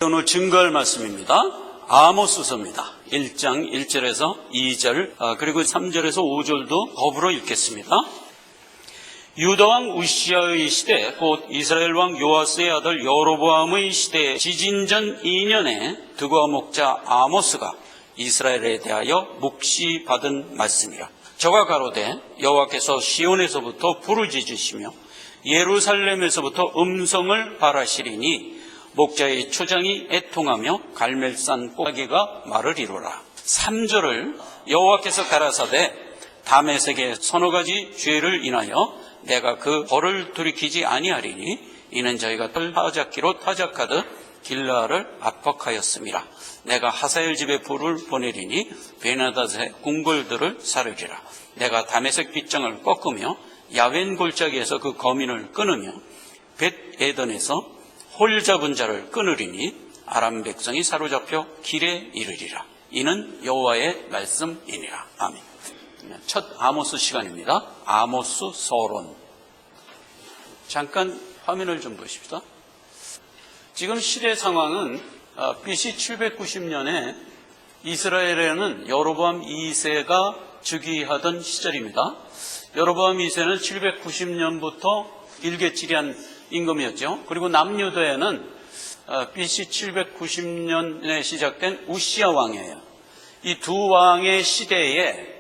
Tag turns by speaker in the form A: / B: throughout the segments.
A: 오늘 증거할 말씀입니다. 아모스서입니다. 1장 1절에서 2절 그리고 3절에서 5절도 더불어 읽겠습니다. 유다왕 우시아의 시대 곧 이스라엘 왕 요아스의 아들 여로보암의 시대에 지진전 2년에 드고아 목자 아모스가 이스라엘에 대하여 묵시 받은 말씀이라. 저가 가로되 여호와께서 시온에서부터 부르짖으시며 예루살렘에서부터 음성을 발하시리니 목자의 초장이 애통하며 갈멜산 꽃가기가 말을 이루라. 3절을 여호와께서 가라사대 다메섹의 서너 가지 죄를 인하여 내가 그 벌을 돌이키지 아니하리니 이는 저희가 타작기로 타작하듯 길라를 압박하였음이라. 내가 하사엘 집에 불을 보내리니 베나닷의 궁궐들을 사르리라. 내가 다메섹 빗장을 꺾으며 야웬 골짜기에서 그 거민을 끊으며 벳에던에서 홀 잡은 자를 끊으리니 아람 백성이 사로잡혀 길에 이르리라. 이는 여호와의 말씀이니라. 아멘. 첫 아모스 시간입니다. 아모스 서론. 잠깐 화면을 좀 보십시다. 지금 시대 상황은 BC 790년에 이스라엘에는 여로보암 2세가 즉위하던 시절입니다. 여로보암 2세는 790년부터 길게 지리한 임금이었죠. 그리고 남유다에는 BC 790년에 시작된 우시아 왕이에요. 이 두 왕의 시대에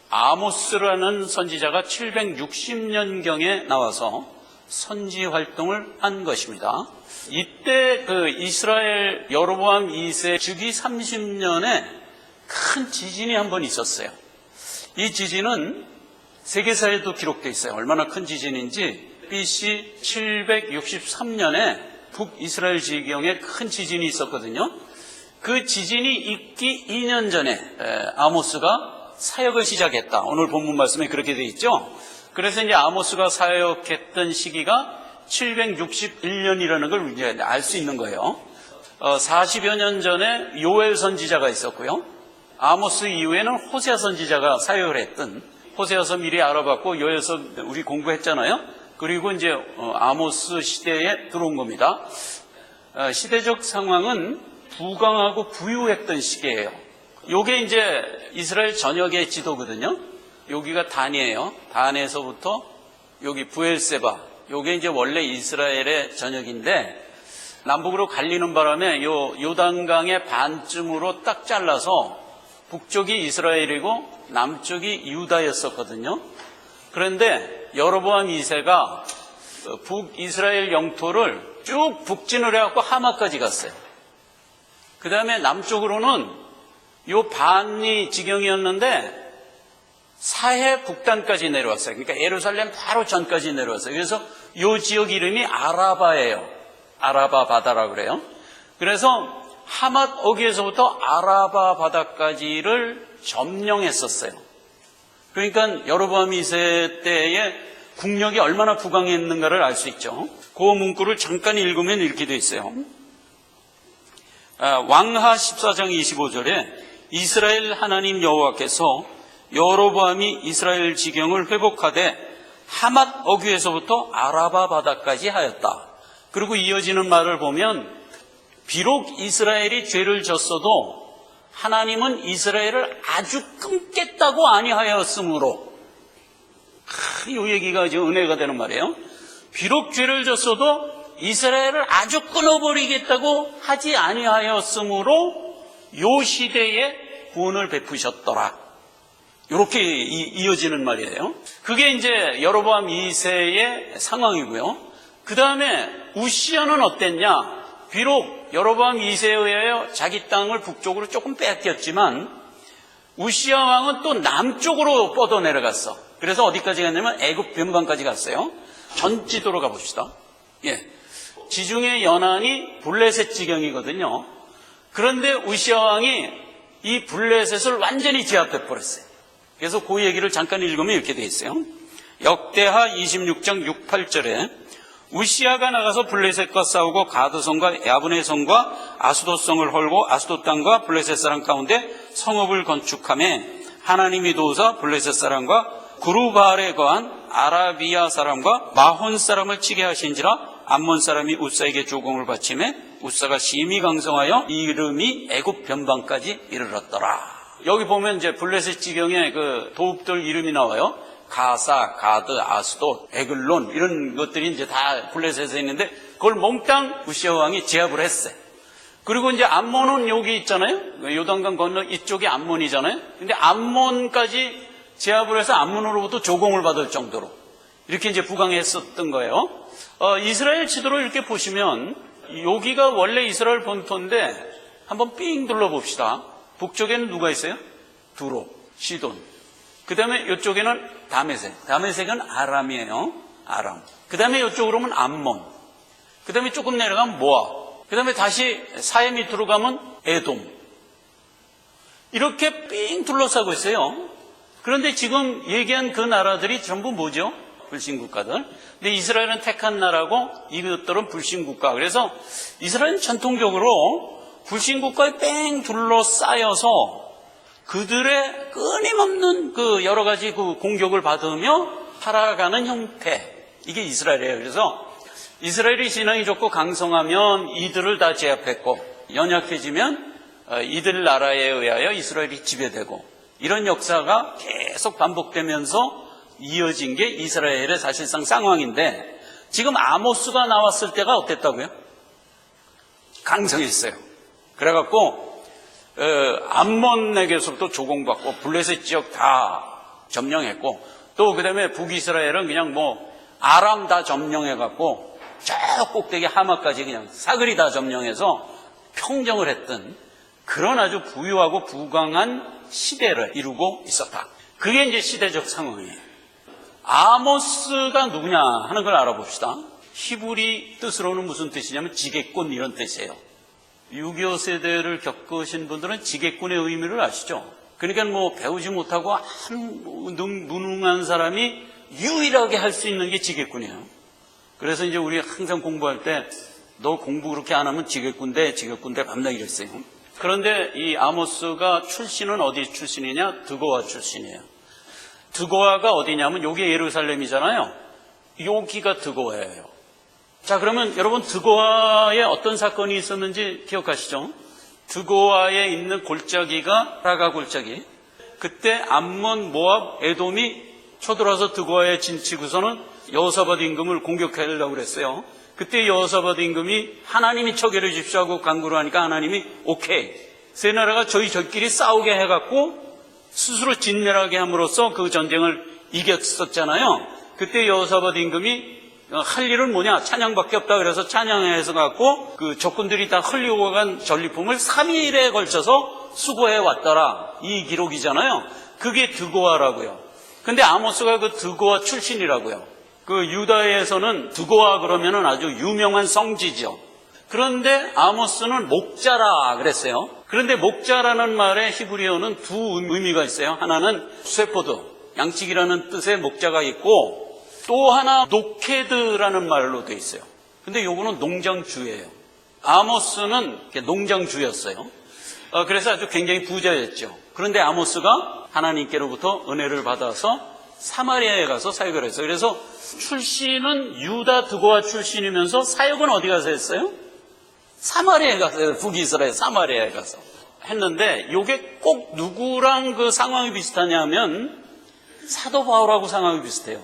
A: 아모스라는 선지자가 760년경에 나와서 선지 활동을 한 것입니다. 이때 이스라엘 여로보암 2세 즉위 30년에 큰 지진이 한 번 있었어요. 이 지진은 세계사에도 기록되어 있어요. 얼마나 큰 지진인지 BC 763년에 북이스라엘 지경에 큰 지진이 있었거든요. 그 지진이 있기 2년 전에 아모스가 사역을 시작했다. 오늘 본문 말씀에 그렇게 되어 있죠. 그래서 이제 아모스가 사역했던 시기가 761년이라는 걸 이제 알 수 있는 거예요. 40여 년 전에 요엘 선지자가 있었고요. 아모스 이후에는 호세아 선지자가 사역을 했던, 호세아서 미리 알아봤고 요엘서 우리 공부했잖아요. 그리고 이제 아모스 시대에 들어온 겁니다. 시대적 상황은 부강하고 부유했던 시기예요. 요게 이제 이스라엘 전역의 지도거든요. 여기가 단이에요. 단에서부터 여기 부엘세바, 요게 이제 원래 이스라엘의 전역인데 남북으로 갈리는 바람에 요 요단강의 반쯤으로 딱 잘라서 북쪽이 이스라엘이고 남쪽이 유다였었거든요. 그런데 여로보암 2세가 북이스라엘 영토를 쭉 북진을 해갖고 하마까지 갔어요. 그 다음에 남쪽으로는 요 반이 지경이었는데 사해 북단까지 내려왔어요. 그러니까 예루살렘 바로 전까지 내려왔어요. 그래서 요 지역 이름이 아라바예요. 아라바 바다라고 그래요. 그래서 하맛 어귀에서부터 아라바 바다까지를 점령했었어요. 그러니까 여로보암 2세 때의 국력이 얼마나 부강했는가를 알 수 있죠. 그 문구를 잠깐 읽으면 이렇게 되어 있어요. 왕하 14장 25절에 이스라엘 하나님 여호와께서 여로보암이 이스라엘 지경을 회복하되 하맛 어귀에서부터 아라바 바다까지 하였다. 그리고 이어지는 말을 보면 비록 이스라엘이 죄를 졌어도 하나님은 이스라엘을 아주 끊겠다고 아니하였으므로, 이 얘기가 이제 은혜가 되는 말이에요. 비록 죄를 졌어도 이스라엘을 아주 끊어버리겠다고 하지 아니하였으므로 요 시대에 구원을 베푸셨더라. 이렇게 이어지는 말이에요. 그게 이제 여로보암 2세의 상황이고요. 그 다음에 우시아는 어땠냐? 비록 여로보암 2세에 의하여 자기 땅을 북쪽으로 조금 뺏겼지만 우시아 왕은 또 남쪽으로 뻗어 내려갔어. 그래서 어디까지 갔냐면 애굽 변방까지 갔어요. 전 지도로 가봅시다. 지중해 연안이 블레셋 지경이거든요. 그런데 우시아 왕이 이 블레셋을 완전히 제압해 버렸어요. 그래서 그 얘기를 잠깐 읽으면 이렇게 돼 있어요. 역대하 26장 6, 8절에 우시아가 나가서 블레셋과 싸우고 가드성과 야브네 성과 아스돗성을 헐고 아스돗 땅과 블레셋 사람 가운데 성읍을 건축하며 하나님이 도우사 블레셋 사람과 구르바알에 거한 아라비아 사람과 마혼 사람을 치게 하신지라 암몬 사람이 우사에게 조공을 바치매 우사가 심히 강성하여 이름이 애굽 변방까지 이르렀더라. 여기 보면 이제 블레셋 지경에 그 도읍들 이름이 나와요. 가사, 가드, 아스돗, 에글론 이런 것들이 이제 다 블레셋에 있는데 그걸 몽땅 우시아 왕이 제압을 했어요. 그리고 이제 암몬은 여기 있잖아요. 요단강 건너 이쪽이 암몬이잖아요. 근데 암몬까지 제압을 해서 암몬으로부터 조공을 받을 정도로 이렇게 이제 부강했었던 거예요. 이스라엘 지도를 이렇게 보시면 여기가 원래 이스라엘 본토인데 한번 삥 둘러봅시다. 북쪽에는 누가 있어요? 두로, 시돈. 그 다음에 이쪽에는 다메섹. 다메섹은 아람이에요. 아람. 그 다음에 이쪽으로 오면 암몬. 그 다음에 조금 내려가면 모압. 그 다음에 다시 사해 밑으로 가면 에돔. 이렇게 삥 둘러싸고 있어요. 그런데 지금 얘기한 그 나라들이 전부 뭐죠? 불신국가들. 근데 이스라엘은 택한 나라고 이것들은 불신국가. 그래서 이스라엘은 전통적으로 불신국가에 뺑 둘러싸여서 그들의 끊임없는 그 여러 가지 그 공격을 받으며 살아가는 형태. 이게 이스라엘이에요. 그래서 이스라엘이 신앙이 좋고 강성하면 이들을 다 제압했고 연약해지면 이들 나라에 의하여 이스라엘이 지배되고 이런 역사가 계속 반복되면서 이어진 게 이스라엘의 사실상 상황인데 지금 아모스가 나왔을 때가 어땠다고요? 강성했어요. 그래갖고 암몬에게서부터 조공받고 블레셋 지역 다 점령했고 또 그 다음에 북이스라엘은 그냥 뭐 아람 다 점령해갖고 저 꼭대기 하마까지 그냥 사거리 다 점령해서 평정을 했던 그런 아주 부유하고 부강한 시대를 이루고 있었다. 그게 이제 시대적 상황이에요. 아모스가 누구냐 하는 걸 알아봅시다. 히브리 뜻으로는 무슨 뜻이냐면 지게꾼 이런 뜻이에요. 6.25 세대를 겪으신 분들은 지게꾼의 의미를 아시죠? 그러니까 뭐 배우지 못하고 무능한 사람이 유일하게 할 수 있는 게 지게꾼이에요. 그래서 이제 우리 항상 공부할 때 너 공부 그렇게 안 하면 지게꾼 돼 밤낮 이랬어요. 그런데 이 아모스가 출신은 어디 출신이냐? 드고아 출신이에요. 드고아가 어디냐면 여기 예루살렘이잖아요. 여기가 드고아예요. 자, 그러면 여러분 드고아에 어떤 사건이 있었는지 기억하시죠? 드고아에 있는 골짜기가 라가 골짜기. 그때 암몬, 모압, 에돔이 쳐들어와서 드고아에 진치고서는 여호사밧 임금을 공격하려고 그랬어요. 그때 여호사밧 임금이 하나님이 처결해 주십시오 하고 간구를 하니까 하나님이 오케이. 세 나라가 저희끼리 싸우게 해갖고 스스로 진멸하게 함으로써 그 전쟁을 이겼었잖아요. 그때 여호사밧 임금이 할 일은 뭐냐? 찬양밖에 없다. 그래서 찬양해서 갖고 그 적군들이 다 흘리고 간 전리품을 3일에 걸쳐서 수거해 왔더라. 이 기록이잖아요. 그게 드고아라고요. 근데 아모스가 그 드고아 출신이라고요. 그 유다에서는 드고아 그러면은 아주 유명한 성지죠. 그런데 아모스는 목자라 그랬어요. 그런데 목자라는 말에 히브리어는 두 의미가 있어요. 하나는 쇠포드, 양치기라는 뜻의 목자가 있고 또 하나 노케드라는 말로 돼 있어요. 근데 요거는 농장주예요. 아모스는 농장주였어요. 그래서 아주 굉장히 부자였죠. 그런데 아모스가 하나님께로부터 은혜를 받아서 사마리아에 가서 사역을 했어요. 그래서 출신은 유다 드고아 출신이면서 사역은 어디 가서 했어요? 사마리아에 가서, 북이스라엘 사마리아에 가서 했는데 이게 꼭 누구랑 그 상황이 비슷하냐면 사도 바울하고 상황이 비슷해요.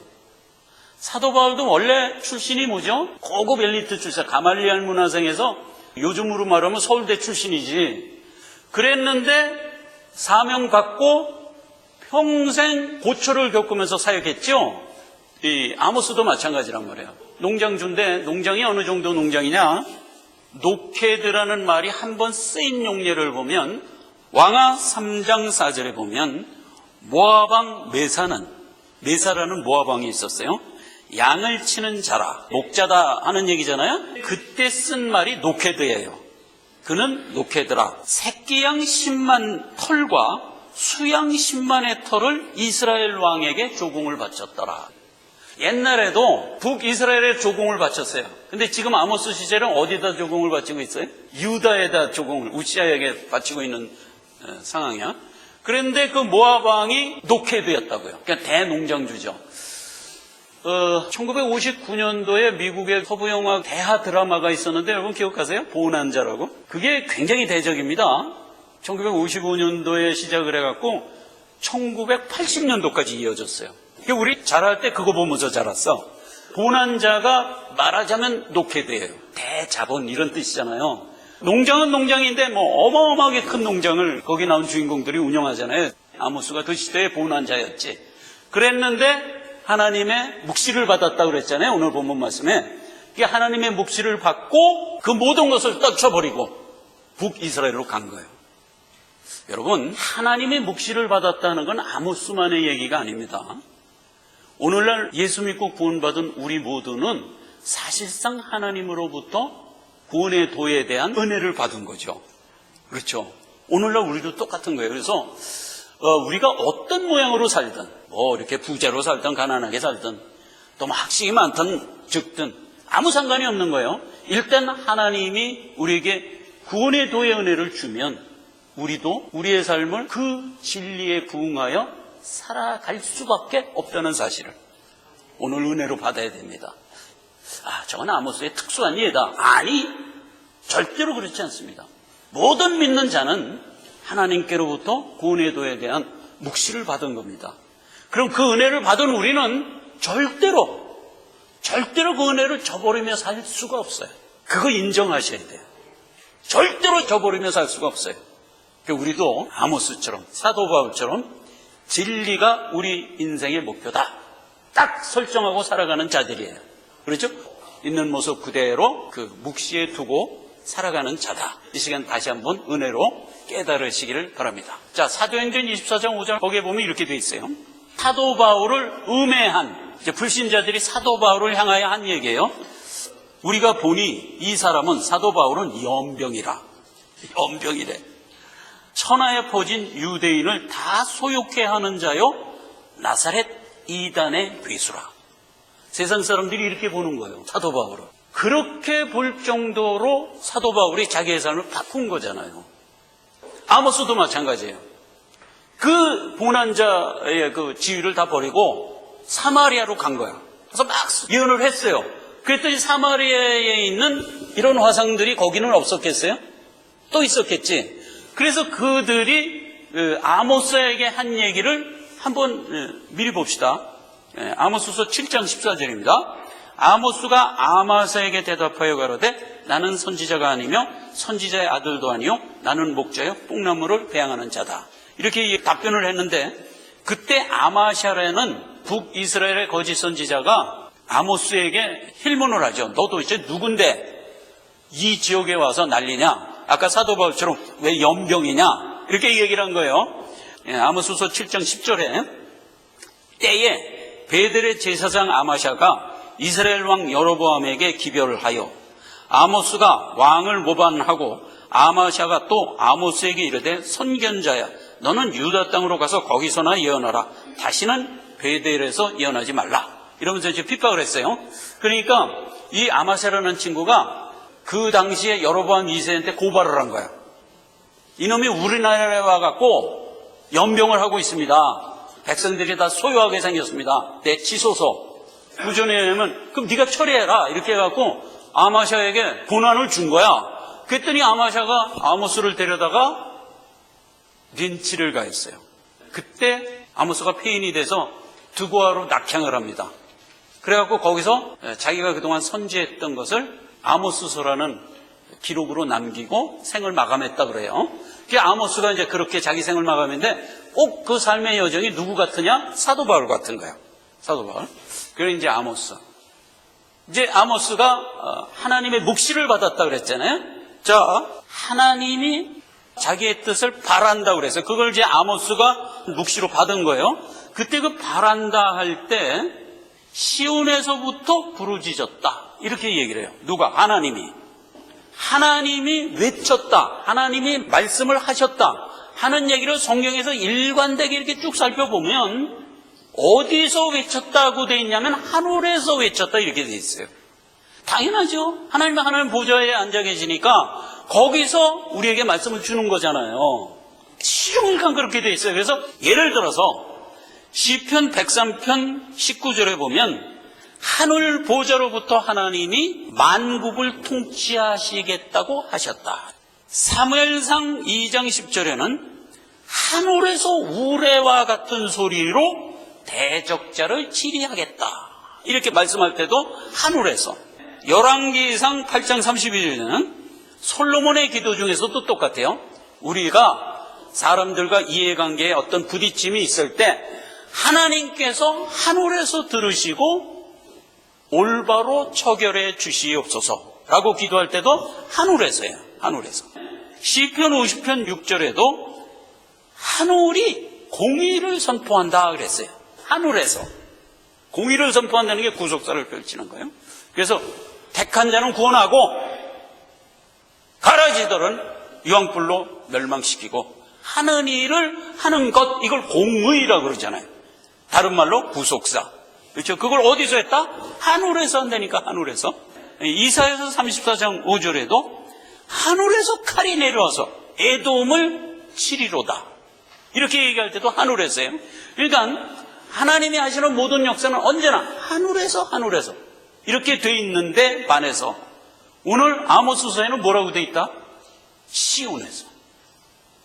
A: 사도 바울도 원래 출신이 뭐죠? 고급 엘리트 출신, 가말리알 문화생에서 요즘으로 말하면 서울대 출신이지. 그랬는데 사명 받고 평생 고초를 겪으면서 사역했죠. 이 아모스도 마찬가지란 말이에요. 농장주인데 농장이 어느 정도 농장이냐? 노케드라는 말이 한번 쓰인 용례를 보면 왕하 3장 4절에 보면 모압왕 메사라는 모압왕이 있었어요. 양을 치는 자라, 목자다 하는 얘기잖아요. 그때 쓴 말이 노케드예요. 그는 노케드라. 새끼양 10만 털과 수양 10만의 털을 이스라엘 왕에게 조공을 바쳤더라. 옛날에도 북이스라엘에 조공을 바쳤어요. 근데 지금 아모스 시절은 어디다 조공을 바치고 있어요? 유다에다 조공을 우시아에게 바치고 있는 상황이야. 그런데 그 모압 왕이 노케드였다고요. 그러니까 대농장주죠. 1959년도에 미국의 서부 영화 대하 드라마가 있었는데 여러분 기억하세요? 보난자라고. 그게 굉장히 대적입니다. 1955년도에 시작을 해갖고 1980년도까지 이어졌어요. 우리 자랄 때 그거 보면서 자랐어. 보난자가 말하자면 노케드예요. 대자본 이런 뜻이잖아요. 농장은 농장인데 뭐 어마어마하게 큰 농장을 거기 나온 주인공들이 운영하잖아요. 아모스가 그 시대의 보난자였지. 그랬는데 하나님의 묵시를 받았다고 그랬잖아요. 오늘 본문 말씀에. 하나님의 묵시를 받고 그 모든 것을 떨쳐버리고 북이스라엘로 간 거예요. 여러분, 하나님의 묵시를 받았다는 건 아모스만의 얘기가 아닙니다. 오늘날 예수 믿고 구원받은 우리 모두는 사실상 하나님으로부터 구원의 도에 대한 은혜를 받은 거죠. 그렇죠? 오늘날 우리도 똑같은 거예요. 그래서 우리가 어떤 모양으로 살든 뭐 이렇게 부자로 살든 가난하게 살든 또 뭐 학식이 많든 적든 아무 상관이 없는 거예요. 일단 하나님이 우리에게 구원의 도의 은혜를 주면 우리도 우리의 삶을 그 진리에 부응하여 살아갈 수밖에 없다는 사실을 오늘 은혜로 받아야 됩니다. 저건 아모스의 특수한 예다. 아니, 절대로 그렇지 않습니다. 모든 믿는 자는 하나님께로부터 구원의 도에 대한 묵시를 받은 겁니다. 그럼 그 은혜를 받은 우리는 절대로 그 은혜를 저버리며 살 수가 없어요. 그거 인정하셔야 돼요. 절대로 저버리며 살 수가 없어요. 우리도 아모스처럼 사도 바울처럼 진리가 우리 인생의 목표다. 딱 설정하고 살아가는 자들이에요. 그렇죠? 있는 모습 그대로 그 묵시에 두고 살아가는 자다. 이 시간 다시 한번 은혜로 깨달으시기를 바랍니다. 자, 사도행전 24장 5절 거기에 보면 이렇게 돼 있어요. 사도 바울을 음해한 불신자들이 사도 바울을 향하여 한 얘기예요. 우리가 보니 이 사람은 사도 바울은 연병이라. 연병이래. 천하에 퍼진 유대인을 다 소욕해 하는 자요 나사렛 이단의 괴수라. 세상 사람들이 이렇게 보는 거예요. 사도 바울을. 그렇게 볼 정도로 사도 바울이 자기의 삶을 바꾼 거잖아요. 아모스도 마찬가지예요. 그 보난자의 그 지위를 다 버리고 사마리아로 간 거야. 그래서 막 예언을 했어요. 그랬더니 사마리아에 있는 이런 화상들이 거기는 없었겠어요? 또 있었겠지. 그래서 그들이 아모스에게 한 얘기를 한번 미리 봅시다. 아모스서 7장 14절입니다. 아모스가 아마스에게 대답하여 가로되 나는 선지자가 아니며 선지자의 아들도 아니요 나는 목자여 뽕나무를 배양하는 자다. 이렇게 답변을 했는데 그때 아마샤라는 북이스라엘의 거짓 선지자가 아모스에게 힐문을 하죠. 너도 이제 누군데 이 지역에 와서 난리냐? 아까 사도 바울처럼 왜 연병이냐? 이렇게 얘기를 한 거예요. 아모스서 7장 10절에 때에 베델의 제사장 아마샤가 이스라엘 왕 여로보암에게 기별을 하여 아모스가 왕을 모반하고 아마샤가 또 아모스에게 이르되 선견자야 너는 유다 땅으로 가서 거기서나 예언하라. 다시는 베델에서 예언하지 말라. 이러면서 이제 핍박을 했어요. 그러니까 이 아마샤라는 친구가 그 당시에 여로보암 2세한테 고발을 한 거야. 이놈이 우리나라에 와갖고 연병을 하고 있습니다. 백성들이 다 소유하게 생겼습니다. 내치소서. 구전에는 그럼 네가 처리해라. 이렇게 해갖고 아마샤에게 고난을 준 거야. 그랬더니 아마샤가 아모스를 데려다가 린치를 가했어요. 그때 아모스가 폐인이 돼서 드고아로 낙향을 합니다. 그래갖고 거기서 자기가 그동안 선지했던 것을 아모스서라는 기록으로 남기고 생을 마감했다 그래요. 아모스가 이제 그렇게 자기 생을 마감했는데 꼭 그 삶의 여정이 누구 같으냐? 사도 바울 같은 거예요. 사도 바울. 그래 이제 아모스. 이제 아모스가 하나님의 묵시를 받았다 그랬잖아요. 자, 하나님이 자기의 뜻을 바란다 그랬어요. 그걸 이제 아모스가 묵시로 받은 거예요. 그때 그 바란다 할 때 시온에서부터 부르짖었다. 이렇게 얘기를 해요. 누가? 하나님이. 하나님이 외쳤다. 하나님이 말씀을 하셨다. 하는 얘기를 성경에서 일관되게 이렇게 쭉 살펴보면 어디서 외쳤다고 돼 있냐면 하늘에서 외쳤다 이렇게 돼 있어요. 당연하죠. 하나님 보좌에 앉아 계시니까 거기서 우리에게 말씀을 주는 거잖아요. 시험kan 그렇게 돼 있어요. 그래서 예를 들어서 시편 103편 19절에 보면 하늘 보좌로부터 하나님이 만국을 통치하시겠다고 하셨다. 사무엘상 2장 10절에는 하늘에서 우레와 같은 소리로 대적자를 치리하겠다, 이렇게 말씀할 때도 하늘에서. 열왕기상 8장 32절에는 솔로몬의 기도 중에서도 똑같아요. 우리가 사람들과 이해관계에 어떤 부딪힘이 있을 때 하나님께서 하늘에서 들으시고 올바로 처결해 주시옵소서라고 기도할 때도 하늘에서예요. 하늘에서. 시편 50편 6절에도 하늘이 공의를 선포한다 그랬어요. 하늘에서. 공의를 선포한다는 게 구속사를 펼치는 거예요. 그래서 택한 자는 구원하고 가라지들은 유황불로 멸망시키고 하는 일을 하는 것, 이걸 공의라고 그러잖아요. 다른 말로 구속사. 그렇죠? 그걸 어디서 했다? 하늘에서 한다니까, 하늘에서. 이사야서 34장 5절에도 하늘에서 칼이 내려와서 에돔을 치리로다, 이렇게 얘기할 때도 하늘에서예요. 그러니까 하나님이 하시는 모든 역사는 언제나 하늘에서 이렇게 돼 있는데 반해서 오늘 아모스서에는 뭐라고 돼 있다? 시온에서,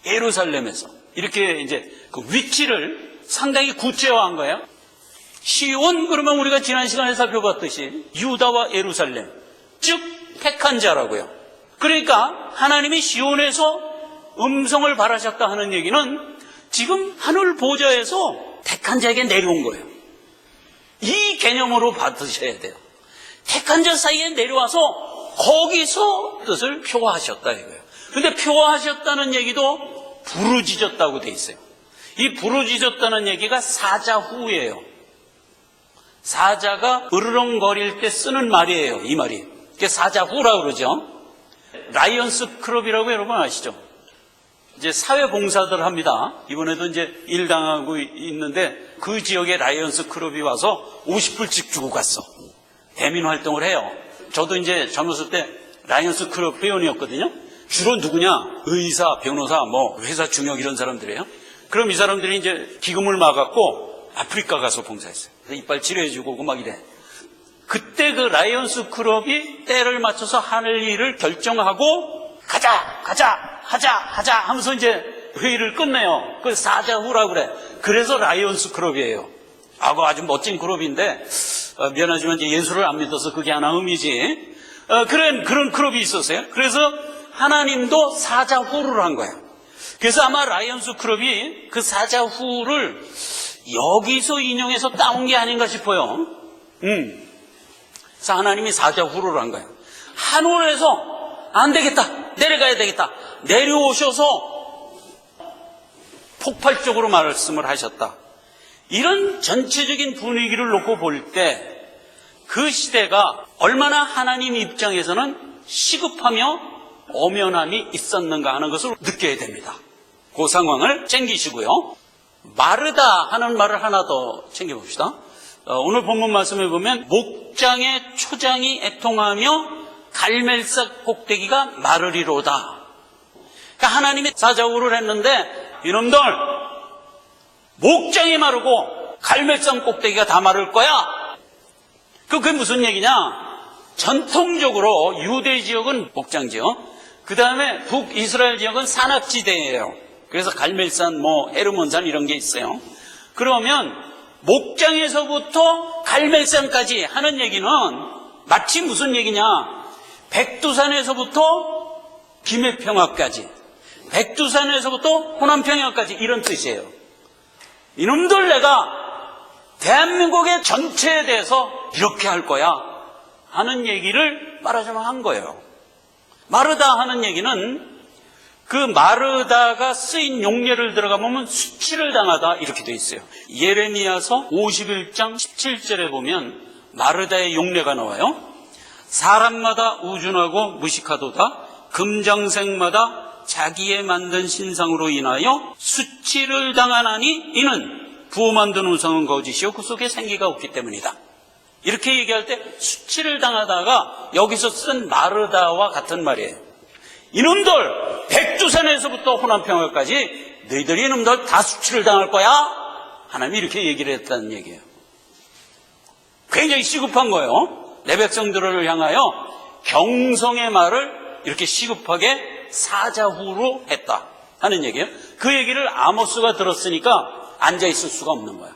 A: 예루살렘에서, 이렇게 이제 그 위치를 상당히 구체화한 거예요. 시온, 그러면 우리가 지난 시간에 살펴봤듯이 유다와 예루살렘, 즉 택한 자라고요. 그러니까 하나님이 시온에서 음성을 발하셨다 하는 얘기는 지금 하늘 보좌에서 택한 자에게 내려온 거예요. 이 개념으로 받으셔야 돼요. 택한 자 사이에 내려와서 거기서 뜻을 표하셨다 이거예요. 근데 표하셨다는 얘기도 부르짖었다고 돼 있어요. 이 부르짖었다는 얘기가 사자후예요. 사자가 으르렁거릴 때 쓰는 말이에요. 이 말이. 그게 사자후라고 그러죠. 라이언스 클럽이라고 여러분 아시죠? 이제 사회봉사들 합니다. 이번에도 이제 일 당하고 있는데 그 지역에 라이언스 클럽이 와서 50불씩 주고 갔어. 대민 활동을 해요. 저도 이제 젊었을 때 라이언스 클럽 회원이었거든요. 주로 누구냐? 의사, 변호사, 뭐 회사 중역 이런 사람들이에요. 그럼 이 사람들이 이제 기금을 막았고 아프리카 가서 봉사했어요. 이빨 치료해주고 오고 막 이래. 그때 그 라이언스 클럽이 때를 맞춰서 하는 일을 결정하고 하자 하면서 이제 회의를 끝내요. 그걸 사자후라고 그래. 그래서 라이언스 클럽이에요. 아주 멋진 클럽인데 미안하지만 이제 예수를 안 믿어서 그게 하나 의미지. 그런 클럽이 있었어요. 그래서 하나님도 사자후를 한 거예요. 그래서 아마 라이언스 클럽이 그 사자후를 여기서 인용해서 따온 게 아닌가 싶어요. 그래서 하나님이 사자후를 한 거예요. 하늘에서 안 되겠다, 내려가야 되겠다, 내려오셔서 폭발적으로 말씀을 하셨다. 이런 전체적인 분위기를 놓고 볼 때 그 시대가 얼마나 하나님 입장에서는 시급하며 엄연함이 있었는가 하는 것을 느껴야 됩니다. 그 상황을 챙기시고요. 마르다 하는 말을 하나 더 챙겨봅시다. 오늘 본문 말씀에 보면 목장의 초장이 애통하며 갈멜삭 꼭대기가 마르리로다. 그러니까 하나님이 사자후를 했는데 이놈들 목장이 마르고 갈멜삭 꼭대기가 다 마를 거야. 그게 무슨 얘기냐? 전통적으로 유대 지역은 목장 지역, 그 다음에 북이스라엘 지역은 산악지대예요. 그래서 갈멜산, 헤르몬산 이런 게 있어요. 그러면 목장에서부터 갈멜산까지 하는 얘기는 마치 무슨 얘기냐? 백두산에서부터 김해평화까지, 백두산에서부터 호남평야까지 이런 뜻이에요. 이놈들 내가 대한민국의 전체에 대해서 이렇게 할 거야 하는 얘기를 말하자면 한 거예요. 마르다 하는 얘기는 그 마르다가 쓰인 용례를 들어가 보면 수치를 당하다 이렇게 돼 있어요. 예레미야서 51장 17절에 보면 마르다의 용례가 나와요. 사람마다 우준하고 무식하도다. 금장색마다 자기의 만든 신상으로 인하여 수치를 당하나니 이는 부어 만든 우상은 거짓이요 그 속에 생기가 없기 때문이다. 이렇게 얘기할 때 수치를 당하다가 여기서 쓴 마르다와 같은 말이에요. 이놈들 백두산에서부터 호남평화까지 너희들이 이놈들 다 수치를 당할 거야. 하나님이 이렇게 얘기를 했다는 얘기예요. 굉장히 시급한 거예요. 내 백성들을 향하여 경성의 말을 이렇게 시급하게 사자후로 했다 하는 얘기예요. 그 얘기를 아모스가 들었으니까 앉아있을 수가 없는 거야.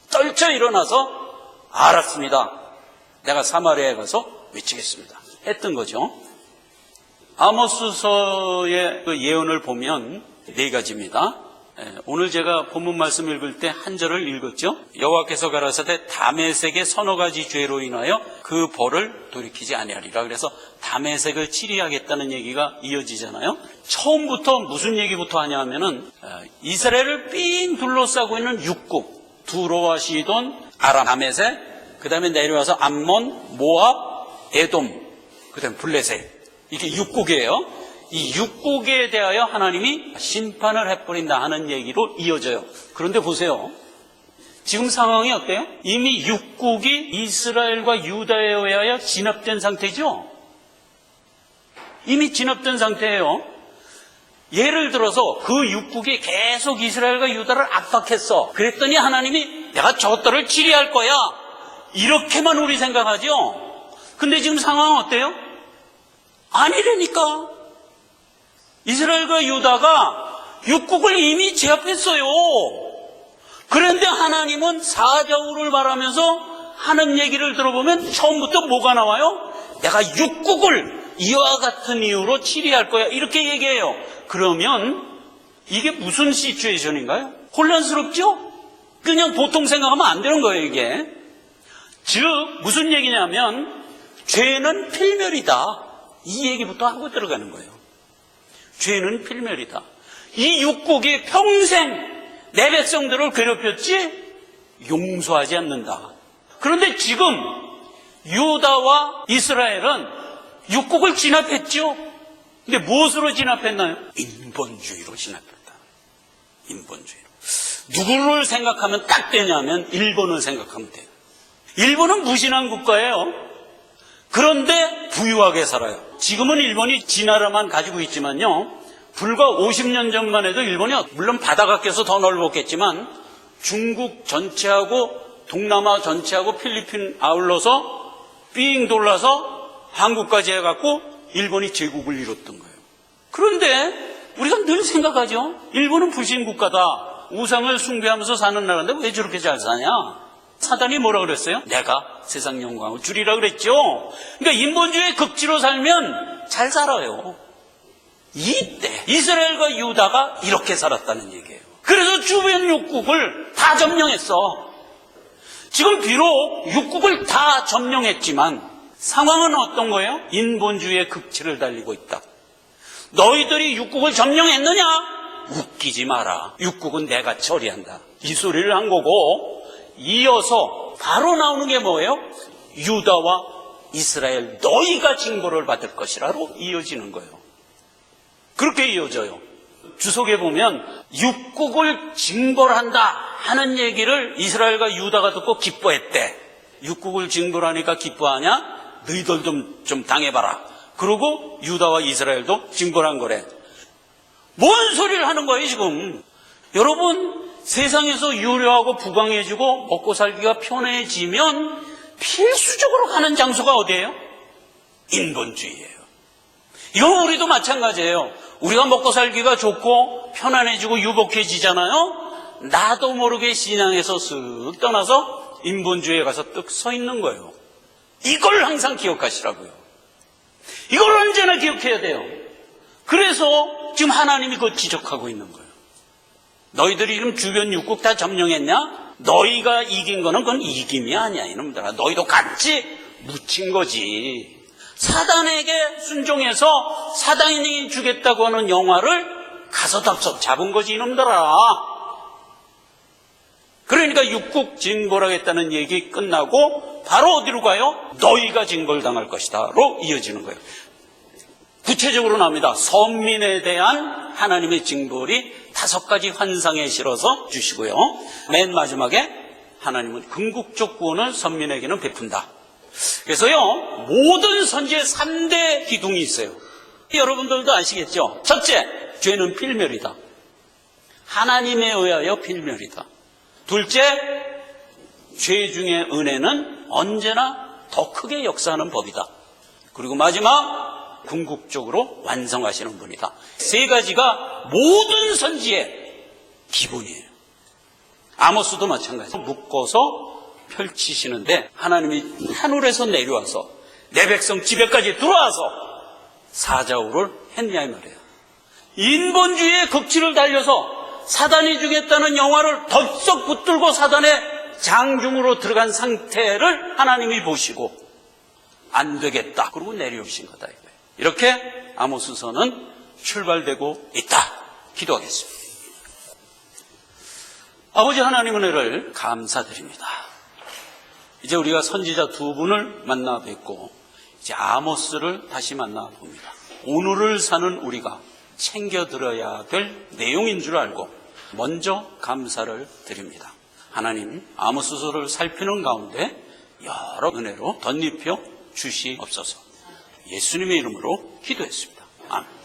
A: 떨쳐 일어나서 알았습니다. 내가 사마리아에 가서 외치겠습니다. 했던 거죠. 아모스서의 그 예언을 보면 네 가지입니다. 오늘 제가 본문 말씀 읽을 때 한 절을 읽었죠. 여호와께서 가라사대 다메섹의 서너 가지 죄로 인하여 그 벌을 돌이키지 아니하리라. 그래서 다메섹을 치리하겠다는 얘기가 이어지잖아요. 처음부터 무슨 얘기부터 하냐 하면은 이스라엘을 삥 둘러싸고 있는 육국, 두로와 시돈, 아람, 다메섹, 그 다음에 내려와서 암몬, 모압, 에돔, 그 다음에 블레셋, 이게 육국이에요. 이 육국에 대하여 하나님이 심판을 해버린다 하는 얘기로 이어져요. 그런데 보세요. 지금 상황이 어때요? 이미 육국이 이스라엘과 유다에 의하여 진압된 상태죠? 이미 진압된 상태예요. 예를 들어서 그 육국이 계속 이스라엘과 유다를 압박했어. 그랬더니 하나님이 내가 저것들을 치리할 거야. 이렇게만 우리 생각하죠? 근데 지금 상황은 어때요? 아니라니까. 이스라엘과 유다가 육국을 이미 제압했어요. 그런데 하나님은 사자후를 말하면서 하는 얘기를 들어보면 처음부터 뭐가 나와요? 내가 육국을 이와 같은 이유로 치리할 거야. 이렇게 얘기해요. 그러면 이게 무슨 시츄에이션인가요? 혼란스럽죠? 그냥 보통 생각하면 안 되는 거예요, 이게. 즉, 무슨 얘기냐면 죄는 필멸이다. 이 얘기부터 하고 들어가는 거예요. 죄는 필멸이다. 이 육국이 평생 내 백성들을 괴롭혔지 용서하지 않는다. 그런데 지금 유다와 이스라엘은 육국을 진압했죠. 근데 무엇으로 진압했나요? 인본주의로 진압했다. 인본주의로. 누구를 생각하면 딱 되냐면 일본을 생각하면 돼요. 일본은 무신한 국가예요. 그런데 부유하게 살아요. 지금은 일본이 진화라만 가지고 있지만요, 불과 50년 전만 해도 일본이 물론 바다가 껴서 더 넓었겠지만 중국 전체하고 동남아 전체하고 필리핀 아울러서 삥 돌라서 한국까지 해갖고 일본이 제국을 이뤘던 거예요. 그런데 우리가 늘 생각하죠. 일본은 불신 국가다. 우상을 숭배하면서 사는 나라인데 왜 저렇게 잘 사냐? 사단이 뭐라 그랬어요? 내가 세상 영광을 주리라 그랬죠. 그러니까 인본주의 극지로 살면 잘 살아요. 이때 이스라엘과 유다가 이렇게 살았다는 얘기예요. 그래서 주변 육국을 다 점령했어. 지금 비록 육국을 다 점령했지만 상황은 어떤 거예요? 인본주의의 극치를 달리고 있다. 너희들이 육국을 점령했느냐? 웃기지 마라. 육국은 내가 처리한다. 이 소리를 한 거고, 이어서 바로 나오는 게 뭐예요? 유다와 이스라엘 너희가 징벌을 받을 것이라로 이어지는 거예요. 그렇게 이어져요. 주석에 보면 육국을 징벌한다 하는 얘기를 이스라엘과 유다가 듣고 기뻐했대. 육국을 징벌하니까 기뻐하냐? 너희들 좀 당해봐라. 그러고 유다와 이스라엘도 징벌한 거래. 뭔 소리를 하는 거예요 지금? 여러분, 세상에서 유려하고 부강해지고 먹고 살기가 편해지면 필수적으로 가는 장소가 어디예요? 인본주의예요. 이건 우리도 마찬가지예요. 우리가 먹고 살기가 좋고 편안해지고 유복해지잖아요. 나도 모르게 신앙에서 쓱 떠나서 인본주의에 가서 뜩 서 있는 거예요. 이걸 항상 기억하시라고요. 이걸 언제나 기억해야 돼요. 그래서 지금 하나님이 그걸 지적하고 있는 거예요. 너희들이 지금 주변 육국 다 점령했냐? 너희가 이긴 거는 그건 이김이 아니야, 이놈들아. 너희도 같이 묻힌 거지. 사단에게 순종해서 사단이 주겠다고 하는 영화를 가서 잡은 거지, 이놈들아. 그러니까 육국 징벌하겠다는 얘기 끝나고 바로 어디로 가요? 너희가 징벌당할 것이다로 이어지는 거예요. 구체적으로 나옵니다. 선민에 대한 하나님의 징벌이 5가지 환상에 실어서 주시고요. 맨 마지막에 하나님은 궁극적 구원을 선민에게는 베푼다. 그래서요, 모든 선지의 3대 기둥이 있어요. 여러분들도 아시겠죠? 첫째, 죄는 필멸이다. 하나님에 의하여 필멸이다. 둘째, 죄 중에 은혜는 언제나 더 크게 역사하는 법이다. 그리고 마지막, 궁극적으로 완성하시는 분이다. 세 가지가 모든 선지의 기본이에요. 아모스도 마찬가지예요. 묶어서 펼치시는데 하나님이 하늘에서 내려와서 내 백성 집에까지 들어와서 사자후를 했냐 이 말이에요. 인본주의의 극치를 달려서 사단이 주겠다는 영화를 덜썩 붙들고 사단의 장중으로 들어간 상태를 하나님이 보시고 안 되겠다. 그러고 내려오신 거다 이거예요. 이렇게 아모스서는 출발되고 있다. 기도하겠습니다. 아버지 하나님 은혜를 감사드립니다. 이제 우리가 선지자 두 분을 만나 뵙고 이제 아모스를 다시 만나 봅니다. 오늘을 사는 우리가 챙겨 들어야 될 내용인 줄 알고 먼저 감사를 드립니다. 하나님, 아모스서를 살피는 가운데 여러 은혜로 덧입혀 주시옵소서. 예수님의 이름으로 기도했습니다. 아멘.